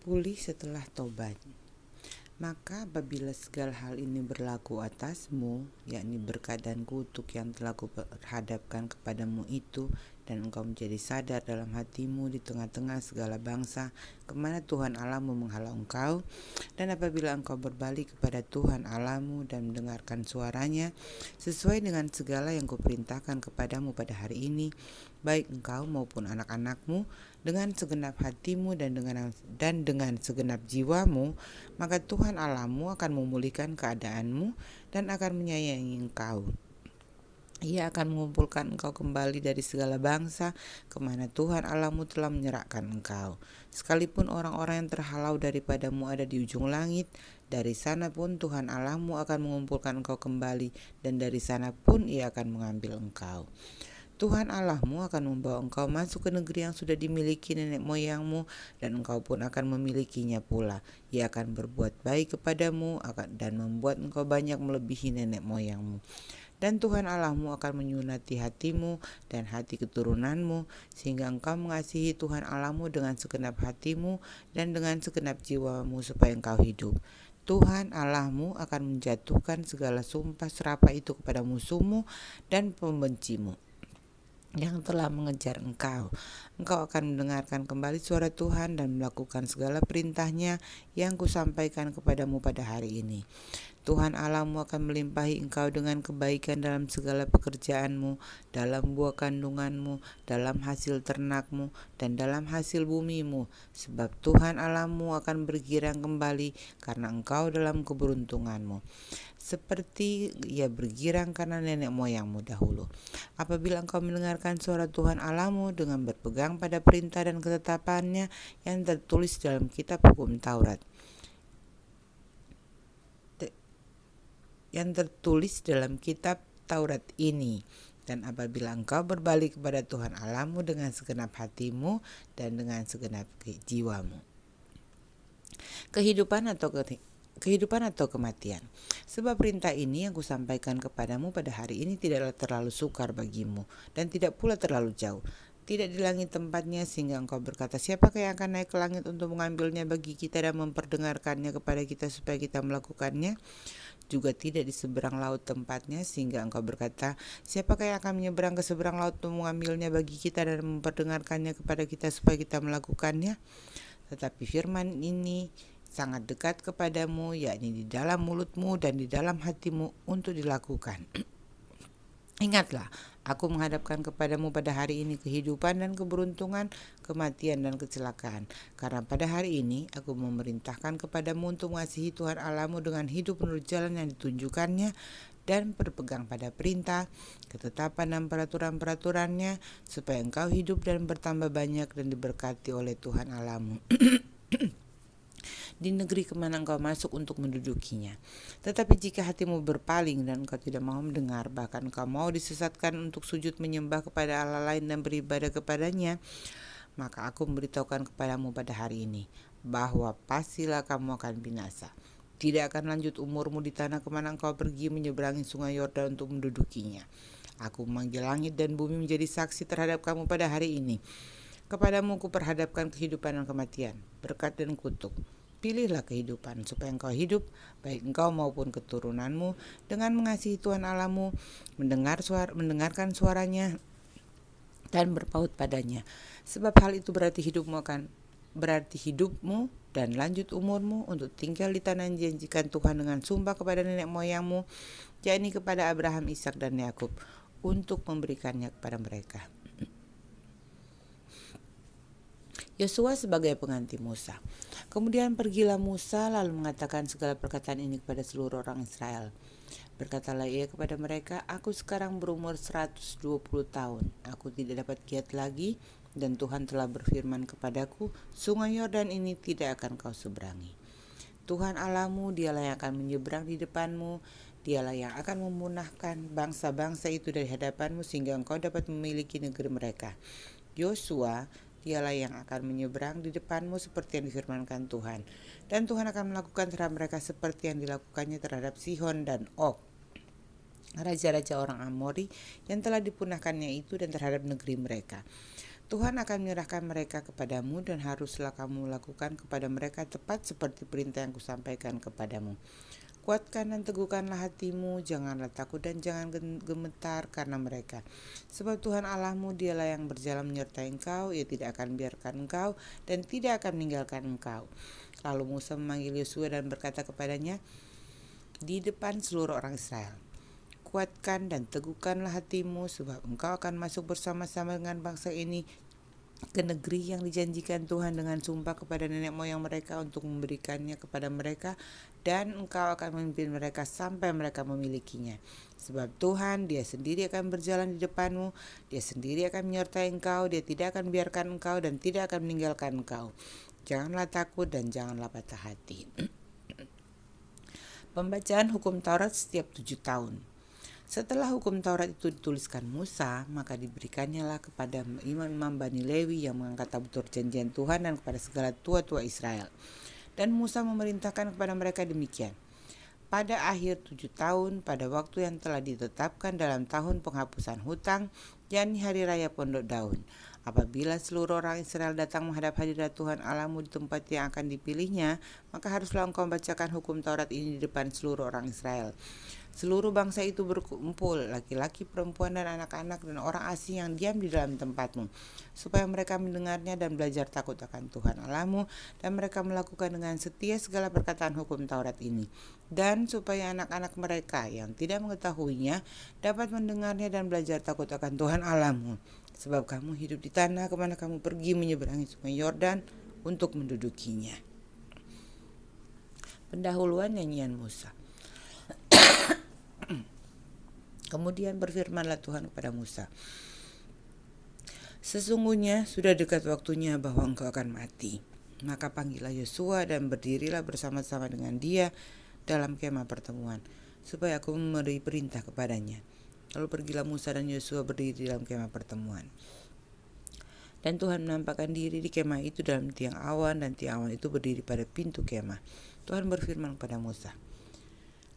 pulih setelah tobat. Maka apabila segala hal ini berlaku atasmu, yakni berkat dan kutuk yang telah kuperhadapkan kepadamu itu, dan engkau menjadi sadar dalam hatimu di tengah-tengah segala bangsa, kemana Tuhan Allahmu menghalau engkau, dan apabila engkau berbalik kepada Tuhan Allahmu dan mendengarkan suaranya, sesuai dengan segala yang kuperintahkan kepadamu pada hari ini, baik engkau maupun anak-anakmu, dengan segenap hatimu dan dengan segenap jiwamu, maka Tuhan Allahmu akan memulihkan keadaanmu dan akan menyayangi engkau. Ia akan mengumpulkan engkau kembali dari segala bangsa kemana Tuhan Allahmu telah menyerahkan engkau. Sekalipun orang-orang yang terhalau daripadamu ada di ujung langit, dari sana pun Tuhan Allahmu akan mengumpulkan engkau kembali, dan dari sana pun ia akan mengambil engkau. Tuhan Allahmu akan membawa engkau masuk ke negeri yang sudah dimiliki nenek moyangmu, dan engkau pun akan memilikinya pula. Ia akan berbuat baik kepadamu dan membuat engkau banyak melebihi nenek moyangmu. Dan Tuhan Allahmu akan menyunati hatimu dan hati keturunanmu, sehingga engkau mengasihi Tuhan Allahmu dengan segenap hatimu dan dengan segenap jiwamu, supaya engkau hidup. Tuhan Allahmu akan menjatuhkan segala sumpah serapah itu kepada musuhmu dan pembencimu yang telah mengejar engkau. Engkau akan mendengarkan kembali suara Tuhan dan melakukan segala perintahnya yang kusampaikan kepadamu pada hari ini. Tuhan Allahmu akan melimpahi engkau dengan kebaikan dalam segala pekerjaanmu, dalam buah kandunganmu, dalam hasil ternakmu, dan dalam hasil bumimu, sebab Tuhan Allahmu akan bergirang kembali karena engkau dalam keberuntunganmu, seperti ia bergirang karena nenek moyangmu dahulu. Apabila engkau mendengarkan suara Tuhan Allahmu dengan berpegang pada perintah dan ketetapannya yang tertulis dalam kitab hukum Taurat, ini, dan apabila engkau berbalik kepada Tuhan Allahmu dengan segenap hatimu dan dengan segenap jiwamu. Kehidupan atau kematian. Sebab perintah ini yang kusampaikan kepadamu pada hari ini tidaklah terlalu sukar bagimu, dan tidak pula terlalu jauh. Tidak di langit tempatnya sehingga engkau berkata, siapakah yang akan naik ke langit untuk mengambilnya bagi kita dan memperdengarkannya kepada kita supaya kita melakukannya? Juga tidak di seberang laut tempatnya sehingga engkau berkata, siapakah yang akan menyeberang ke seberang laut untuk mengambilnya bagi kita dan memperdengarkannya kepada kita supaya kita melakukannya? Tetapi firman ini sangat dekat kepadamu, yakni di dalam mulutmu dan di dalam hatimu untuk dilakukan. Ingatlah, aku menghadapkan kepadamu pada hari ini kehidupan dan keberuntungan, kematian dan kecelakaan. Karena pada hari ini aku memerintahkan kepadamu untuk mengasihi Tuhan Allahmu dengan hidup menurut jalan yang ditunjukkannya, dan berpegang pada perintah, ketetapan dan peraturan-peraturannya, supaya engkau hidup dan bertambah banyak dan diberkati oleh Tuhan Allahmu di negeri kemana engkau masuk untuk mendudukinya. Tetapi jika hatimu berpaling dan engkau tidak mau mendengar, bahkan engkau mau disesatkan untuk sujud menyembah kepada Allah lain dan beribadah kepadanya, maka aku memberitahukan kepadamu pada hari ini, bahwa pastilah kamu akan binasa. Tidak akan lanjut umurmu di tanah kemana engkau pergi menyeberangi sungai Yordan untuk mendudukinya. Aku memanggil langit dan bumi menjadi saksi terhadap kamu pada hari ini. Kepadamu kuperhadapkan kehidupan dan kematian, berkat dan kutuk. Pilihlah kehidupan supaya engkau hidup, baik engkau maupun keturunanmu, dengan mengasihi Tuhan Allahmu, mendengarkan suaranya dan berpaut padanya. Sebab hal itu berarti hidupmu dan lanjut umurmu untuk tinggal di tanah yang dijanjikan Tuhan dengan sumpah kepada nenek moyangmu, yakni kepada Abraham, Ishak dan Yakub, untuk memberikannya kepada mereka. Yosua sebagai pengganti Musa. Kemudian pergilah Musa lalu mengatakan segala perkataan ini kepada seluruh orang Israel. Berkatalah ia kepada mereka, aku sekarang berumur 120 tahun. Aku tidak dapat giat lagi, dan Tuhan telah berfirman kepadaku, sungai Yordan ini tidak akan kau seberangi. Tuhan Allahmu, dialah yang akan menyeberang di depanmu, dialah yang akan memunahkan bangsa-bangsa itu dari hadapanmu sehingga engkau dapat memiliki negeri mereka. Yosua, dialah yang akan menyeberang di depanmu seperti yang difirmankan Tuhan. Dan Tuhan akan melakukan terhadap mereka seperti yang dilakukannya terhadap Sihon dan Og, raja-raja orang Amori yang telah dipunahkannya itu, dan terhadap negeri mereka. Tuhan akan menyerahkan mereka kepadamu dan haruslah kamu lakukan kepada mereka tepat seperti perintah yang kusampaikan kepadamu. Kuatkan dan teguhkanlah hatimu, janganlah takut dan jangan gemetar karena mereka. Sebab Tuhan Allahmu dialah yang berjalan menyertai engkau, ia tidak akan biarkan engkau dan tidak akan meninggalkan engkau. Lalu Musa memanggil Yosua dan berkata kepadanya di depan seluruh orang Israel, kuatkan dan teguhkanlah hatimu, sebab engkau akan masuk bersama-sama dengan bangsa ini ke negeri yang dijanjikan Tuhan dengan sumpah kepada nenek moyang mereka untuk memberikannya kepada mereka, dan engkau akan memimpin mereka sampai mereka memilikinya. Sebab Tuhan, Dia sendiri akan berjalan di depanmu, Dia sendiri akan menyertai engkau, Dia tidak akan biarkan engkau dan tidak akan meninggalkan engkau. Janganlah takut dan janganlah patah hati. Pembacaan hukum Taurat setiap 7 tahun. Setelah hukum Taurat itu dituliskan Musa, maka diberikannya kepada imam-imam Bani Lewi yang mengangkat tabut perjanjian Tuhan dan kepada segala tua-tua Israel. Dan Musa memerintahkan kepada mereka demikian. Pada akhir 7 tahun, pada waktu yang telah ditetapkan dalam tahun penghapusan hutang, yakni hari raya Pondok Daun, apabila seluruh orang Israel datang menghadap hadirat Tuhan Allahmu di tempat yang akan dipilihnya, maka haruslah engkau membacakan hukum Taurat ini di depan seluruh orang Israel. Seluruh bangsa itu berkumpul, laki-laki, perempuan, dan anak-anak, dan orang asing yang diam di dalam tempatmu, supaya mereka mendengarnya dan belajar takut akan Tuhan Allahmu, dan mereka melakukan dengan setia segala perkataan hukum Taurat ini, dan supaya anak-anak mereka yang tidak mengetahuinya dapat mendengarnya dan belajar takut akan Tuhan Allahmu, sebab kamu hidup di tanah kemana kamu pergi menyeberangi sungai Yordan untuk mendudukinya. Pendahuluan nyanyian Musa. Kemudian berfirmanlah Tuhan kepada Musa, sesungguhnya sudah dekat waktunya bahwa engkau akan mati. Maka panggillah Yosua dan berdirilah bersama-sama dengan dia dalam kemah pertemuan, supaya aku memberi perintah kepadanya. Lalu pergilah Musa dan Yosua berdiri dalam kemah pertemuan. Dan Tuhan menampakkan diri di kemah itu dalam tiang awan, dan tiang awan itu berdiri pada pintu kemah. Tuhan berfirman kepada Musa,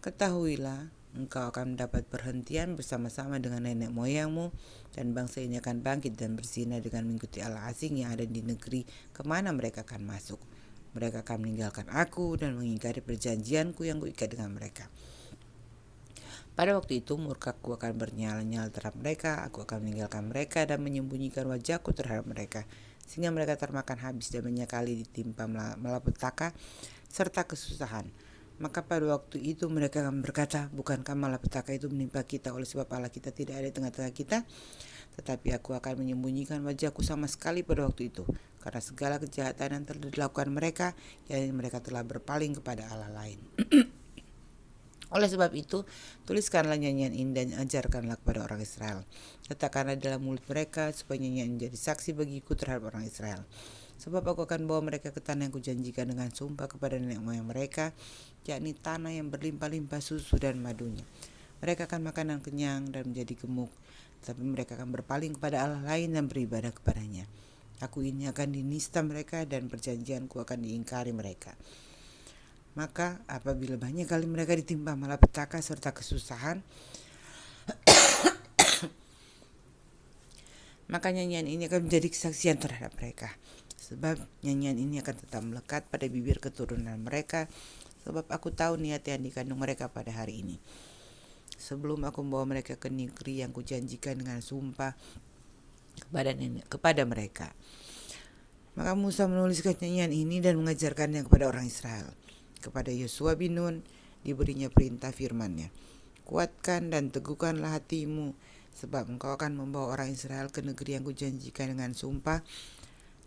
ketahuilah, engkau akan mendapat perhentian bersama-sama dengan nenek moyangmu, dan bangsa ini akan bangkit dan berzina dengan mengikuti Allah asing yang ada di negeri kemana mereka akan masuk. Mereka akan meninggalkan aku dan mengingkari perjanjianku yang kuikat dengan mereka. Pada waktu itu murkaku akan bernyala-nyala terhadap mereka, aku akan meninggalkan mereka dan menyembunyikan wajahku terhadap mereka, sehingga mereka termakan habis dan banyak kali ditimpa malapetaka serta kesusahan. Maka pada waktu itu mereka akan berkata, bukankah malapetaka itu menimpa kita oleh sebab Allah kita tidak ada di tengah-tengah kita? Tetapi aku akan menyembunyikan wajahku sama sekali pada waktu itu, karena segala kejahatan yang telah dilakukan mereka, yakni mereka telah berpaling kepada Allah lain. Oleh sebab itu, tuliskanlah nyanyian ini dan ajarkanlah kepada orang Israel. Letakkanlah dalam mulut mereka, supaya nyanyian menjadi saksi bagiku terhadap orang Israel. Sebab aku akan bawa mereka ke tanah yang kujanjikan dengan sumpah kepada nenek moyang mereka, yakni tanah yang berlimpah-limpah susu dan madunya. Mereka akan makan dan kenyang dan menjadi gemuk, tapi mereka akan berpaling kepada Allah lain dan beribadah kepadanya. Aku ini akan dinista mereka dan perjanjianku akan diingkari mereka. Maka apabila banyak kali mereka ditimpa malapetaka serta kesusahan, maka nyanyian ini akan menjadi kesaksian terhadap mereka. Sebab nyanyian ini akan tetap melekat pada bibir keturunan mereka, sebab aku tahu niat yang dikandung mereka pada hari ini. Sebelum aku membawa mereka ke negeri yang kujanjikan dengan sumpah kepada mereka. Maka Musa menuliskan nyanyian ini dan mengajarkannya kepada orang Israel. Kepada Yosua bin Nun diberinya perintah firman-Nya, kuatkan dan teguhkanlah hatimu, sebab engkau akan membawa orang Israel ke negeri yang kujanjikan dengan sumpah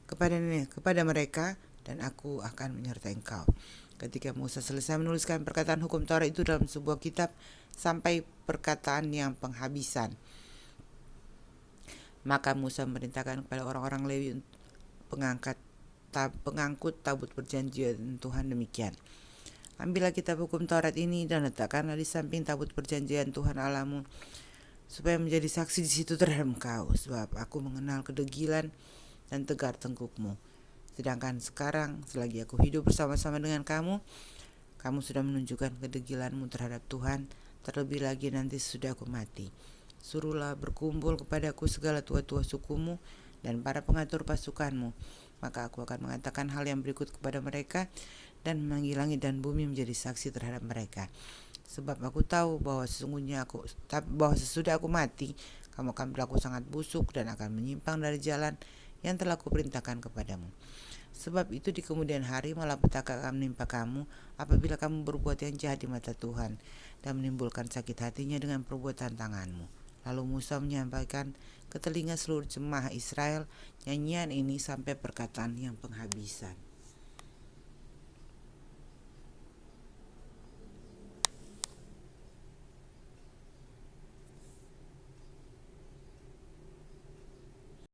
kepada mereka, dan aku akan menyertai engkau. Ketika Musa selesai menuliskan perkataan hukum Taurat itu dalam sebuah kitab sampai perkataan yang penghabisan, maka Musa memerintahkan kepada orang-orang Lewi pengangkut tabut perjanjian Tuhan demikian, ambillah kitab hukum Taurat ini dan letakkanlah di samping tabut perjanjian Tuhan Allahmu, supaya menjadi saksi di situ terhadap engkau, sebab aku mengenal kedegilan dan tegar tengkukmu. Sedangkan sekarang selagi aku hidup bersama-sama dengan kamu, kamu sudah menunjukkan kedegilanmu terhadap Tuhan, terlebih lagi nanti sesudah aku mati. Suruhlah berkumpul kepadaku segala tua-tua sukumu dan para pengatur pasukanmu. Maka aku akan mengatakan hal yang berikut kepada mereka dan memanggil langit dan bumi menjadi saksi terhadap mereka. Sebab aku tahu bahwa sesudah aku mati, kamu akan berlaku sangat busuk dan akan menyimpang dari jalan yang telah kuperintahkan kepadamu. Sebab itu di kemudian hari malapetaka akan menimpa kamu apabila kamu berbuat yang jahat di mata Tuhan dan menimbulkan sakit hatinya dengan perbuatan tanganmu. Lalu Musa menyampaikan ke telinga seluruh jemaah Israel nyanyian ini sampai perkataan yang penghabisan.